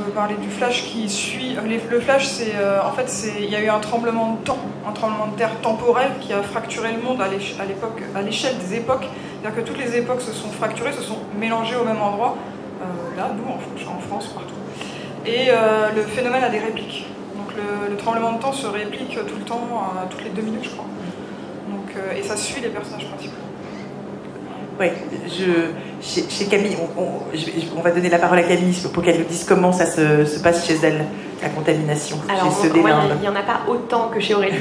peut parler du flash qui suit. Le flash, c'est en fait, il y a eu un tremblement de temps, un tremblement de terre temporel qui a fracturé le monde à l'échelle des époques. C'est-à-dire que toutes les époques se sont fracturées, se sont mélangées au même endroit. Là, nous, en France, partout. Et le phénomène a des répliques. Donc le tremblement de temps se réplique tout le temps, toutes les 2 minutes, je crois. Donc, et ça suit les personnages principaux. Oui, chez Camille, on va donner la parole à Camille pour qu'elle nous dise comment ça se passe chez elle, la contamination. Alors, moi, il n'y en a pas autant que chez Aurélie.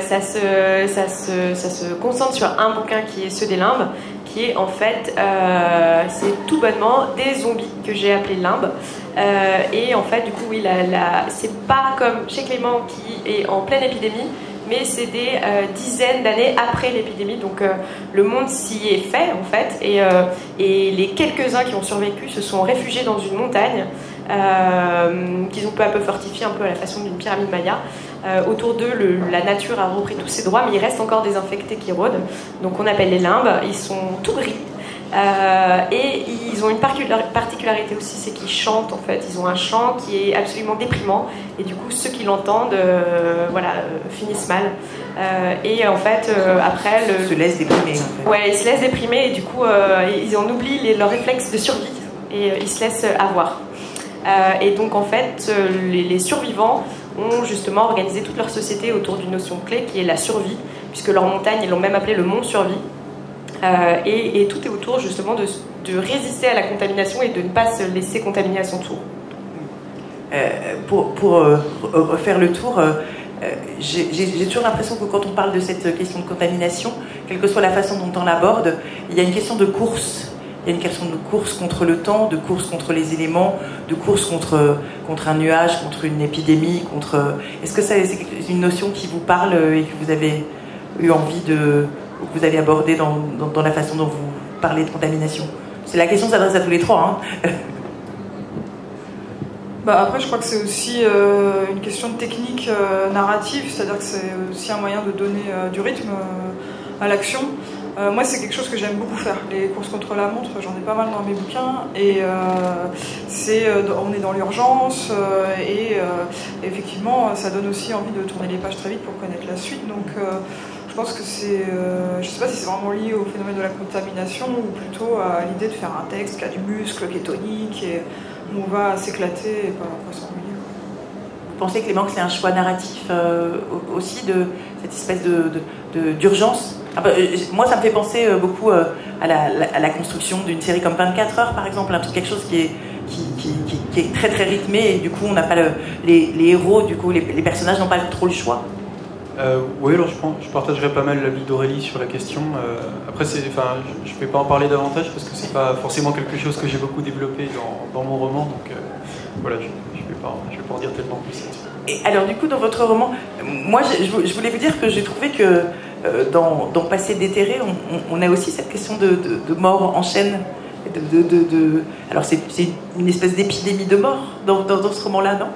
Ça se concentre sur un bouquin qui est Ceux des limbes, qui est en fait, c'est tout bonnement des zombies que j'ai appelés limbes. Et en fait, du coup, oui, c'est pas comme chez Clément qui est en pleine épidémie, mais c'est des dizaines d'années après l'épidémie, donc le monde s'y est fait en fait, et les quelques-uns qui ont survécu se sont réfugiés dans une montagne qu'ils ont peu à peu fortifié, un peu à la façon d'une pyramide maya. Autour d'eux, la nature a repris tous ses droits, mais il reste encore des infectés qui rôdent, donc on appelle les limbes. Ils sont tout gris. Et ils ont une particularité aussi, c'est qu'ils chantent en fait. Ils ont un chant qui est absolument déprimant, et du coup ceux qui l'entendent finissent mal. Et en fait après se laissent déprimer en fait. Ouais, ils se laissent déprimer, et du coup ils en oublient leur réflexe de survie, et ils se laissent avoir. Et donc en fait les survivants ont justement organisé toute leur société autour d'une notion clé qui est la survie, puisque leur montagne, ils l'ont même appelée le mont survie. Et tout est autour justement de résister à la contamination et de ne pas se laisser contaminer à son tour. Pour refaire le tour, j'ai toujours l'impression que quand on parle de cette question de contamination, quelle que soit la façon dont on l'aborde, il y a une question de course. Il y a une question de course contre le temps, de course contre les éléments, de course contre un nuage, contre une épidémie, Est-ce que c'est une notion qui vous parle et que vous avez eu envie que vous avez abordé dans la façon dont vous parlez de contamination? C'est la question s'adresse à tous les trois. Hein. Après, je crois que c'est aussi une question de technique narrative, c'est-à-dire que c'est aussi un moyen de donner du rythme à l'action. Moi, c'est quelque chose que j'aime beaucoup faire. Les courses contre la montre, j'en ai pas mal dans mes bouquins, et on est dans l'urgence, et effectivement, ça donne aussi envie de tourner les pages très vite pour connaître la suite. Donc, je pense que c'est, je sais pas si c'est vraiment lié au phénomène de la contamination ou plutôt à l'idée de faire un texte qui a du muscle, qui est tonique, et où on va s'éclater et pas s'ennuyer. Vous pensez, Clément, que c'est un choix narratif aussi de cette espèce d'urgence? Moi, ça me fait penser beaucoup à la construction d'une série comme 24 heures, par exemple, quelque chose qui est très très rythmé, et du coup, on n'a pas les héros, du coup, les personnages n'ont pas trop le choix. Oui, alors je partagerais pas mal l'avis d'Aurélie sur la question. Après, je ne vais pas en parler davantage parce que c'est pas forcément quelque chose que j'ai beaucoup développé dans mon roman, donc voilà, je vais pas en dire tellement plus. Et alors, du coup, dans votre roman, moi, je voulais vous dire que j'ai trouvé que dans Passé déterré, on a aussi cette question de mort en chaîne. Alors, c'est une espèce d'épidémie de mort dans ce roman-là, non?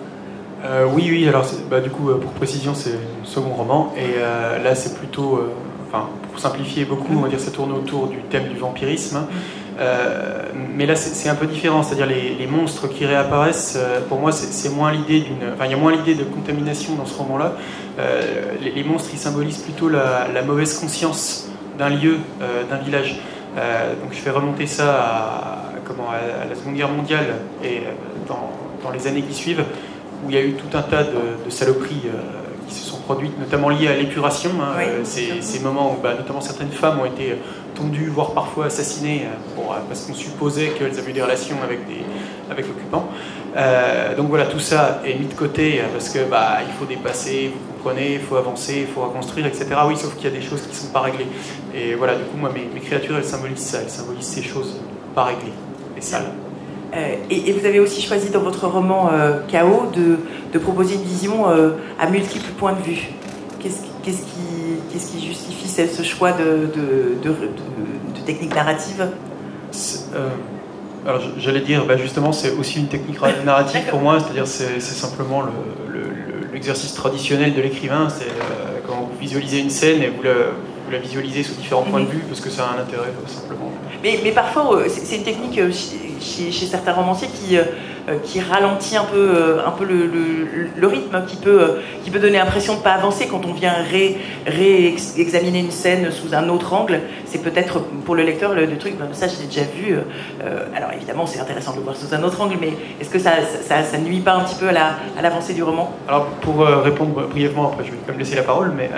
Oui, alors du coup, pour précision, c'est le second roman, et là c'est plutôt, pour simplifier beaucoup, on va dire ça tourne autour du thème du vampirisme, mais là c'est un peu différent, c'est-à-dire les monstres qui réapparaissent, pour moi c'est moins l'idée il y a moins l'idée de contamination dans ce roman-là. Les monstres ils symbolisent plutôt la mauvaise conscience d'un lieu, d'un village. Donc je fais remonter ça à la Seconde Guerre mondiale et dans les années qui suivent, où il y a eu tout un tas de saloperies qui se sont produites, notamment liées à l'épuration. Oui, ces moments où notamment certaines femmes ont été tondues, voire parfois assassinées, parce qu'on supposait qu'elles avaient eu des relations avec l'occupant. Donc voilà, tout ça est mis de côté parce que il faut dépasser, vous comprenez, il faut avancer, il faut reconstruire, etc. Oui, sauf qu'il y a des choses qui ne sont pas réglées. Et voilà, du coup, moi, mes créatures, elles symbolisent ça, elles symbolisent ces choses pas réglées et sales. Et vous avez aussi choisi dans votre roman Chaos de proposer une vision à multiples points de vue. Qu'est-ce qui justifie ce choix de technique narrative? Alors j'allais dire, justement, c'est aussi une technique narrative pour moi, c'est-à-dire c'est simplement l'exercice traditionnel de l'écrivain, c'est quand vous visualisez une scène et vous la visualisez sous différents points de vue, parce que ça a un intérêt, simplement. Mais parfois, c'est une technique chez certains romanciers qui ralentit un peu le rythme, qui peut donner l'impression de ne pas avancer quand on vient réexaminer une scène sous un autre angle. C'est peut-être pour le lecteur le truc, ça je l'ai déjà vu. Alors évidemment c'est intéressant de le voir sous un autre angle, mais est-ce que ça nuit pas un petit peu à l'avancée du roman? Alors pour répondre brièvement, après je vais quand même laisser la parole, mais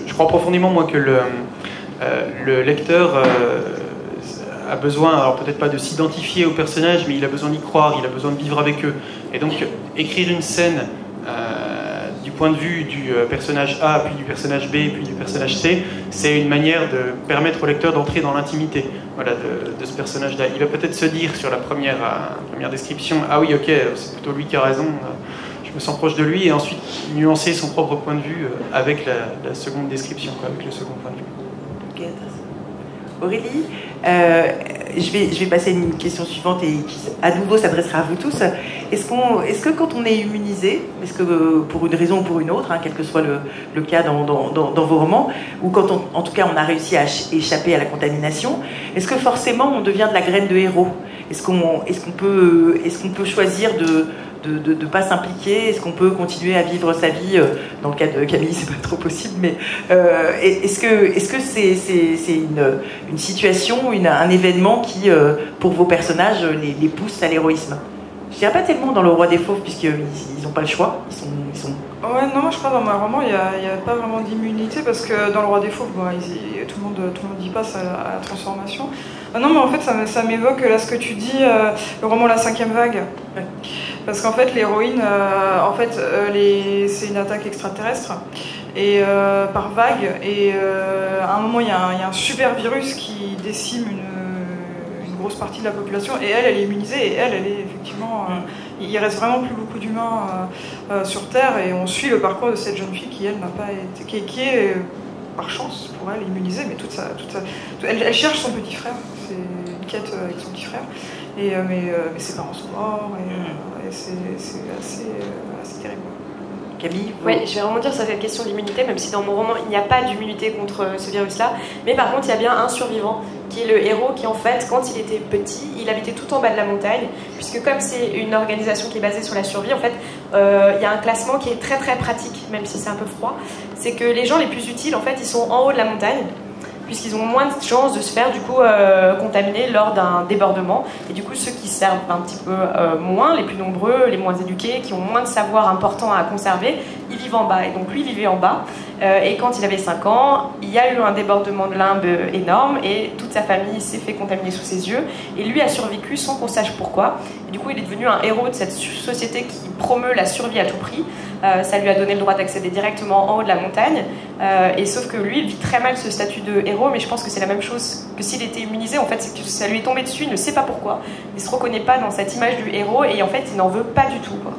je crois profondément moi que le lecteur a besoin, alors peut-être pas de s'identifier aux personnages, mais il a besoin d'y croire, il a besoin de vivre avec eux. Et donc écrire une scène du point de vue du personnage A, puis du personnage B, puis du personnage C, c'est une manière de permettre au lecteur d'entrer dans l'intimité, voilà, de ce personnage-là. Il va peut-être se dire sur la première description, ah oui, ok, c'est plutôt lui qui a raison, je me sens proche de lui, et ensuite nuancer son propre point de vue avec la seconde description, avec le second point de vue. Ok, Aurélie, je vais passer à une question suivante et qui à nouveau s'adressera à vous tous. Est-ce que quand on est immunisé, est-ce que pour une raison ou pour une autre, quel que soit le cas dans vos romans, ou quand en tout cas on a réussi à échapper à la contamination, est-ce que forcément on devient de la graine de héros? Est-ce qu'on peut choisir de ne pas s'impliquer? Est-ce qu'on peut continuer à vivre sa vie? Dans le cas de Camille, c'est pas trop possible, mais est-ce que c'est une situation, un événement qui, pour vos personnages, les pousse à l'héroïsme? Je dirais pas tellement dans Le Roi des Fauves, puisqu'ils n'ont pas le choix. Ils sont... Ouais, non, moi je crois dans mon roman, il n'y a pas vraiment d'immunité, parce que dans Le Roi des Fauves, tout le monde y passe à la transformation. Non, mais en fait, ça m'évoque là ce que tu dis, le roman La 5e vague. Ouais. Parce qu'en fait, l'héroïne, c'est une attaque extraterrestre, et par vague, et à un moment, il y a un super virus qui décime une grosse partie de la population, et elle est immunisée, et elle est effectivement... il reste vraiment plus beaucoup d'humains sur Terre, et on suit le parcours de cette jeune fille qui, elle, n'a pas été... qui est, par chance, pour elle, immunisée, mais elle cherche son petit frère, c'est une quête avec son petit frère, mais ses parents sont morts, et c'est assez terrible. Camille, Oui, je vais rebondir sur cette question d'immunité, même si dans mon roman il n'y a pas d'immunité contre ce virus-là, mais par contre il y a bien un survivant qui est le héros qui en fait, quand il était petit, il habitait tout en bas de la montagne, puisque comme c'est une organisation qui est basée sur la survie, en fait, il y a un classement qui est très très pratique, même si c'est un peu froid, c'est que les gens les plus utiles, en fait, ils sont en haut de la montagne, puisqu'ils ont moins de chances de se faire du coup contaminer lors d'un débordement, et du coup ceux qui servent un petit peu moins, les plus nombreux, les moins éduqués, qui ont moins de savoir important à conserver, ils vivent en bas, et donc lui vivait en bas, et quand il avait 5 ans, il y a eu un débordement de limbe énorme, et toute sa famille s'est fait contaminer sous ses yeux, et lui a survécu sans qu'on sache pourquoi, et du coup il est devenu un héros de cette société qui promeut la survie à tout prix. Ça lui a donné le droit d'accéder directement en haut de la montagne, et sauf que lui il vit très mal ce statut de héros, mais je pense que c'est la même chose que s'il était immunisé, en fait c'est que ça lui est tombé dessus, il ne sait pas pourquoi, il se reconnaît pas dans cette image du héros, et en fait il n'en veut pas du tout, quoi.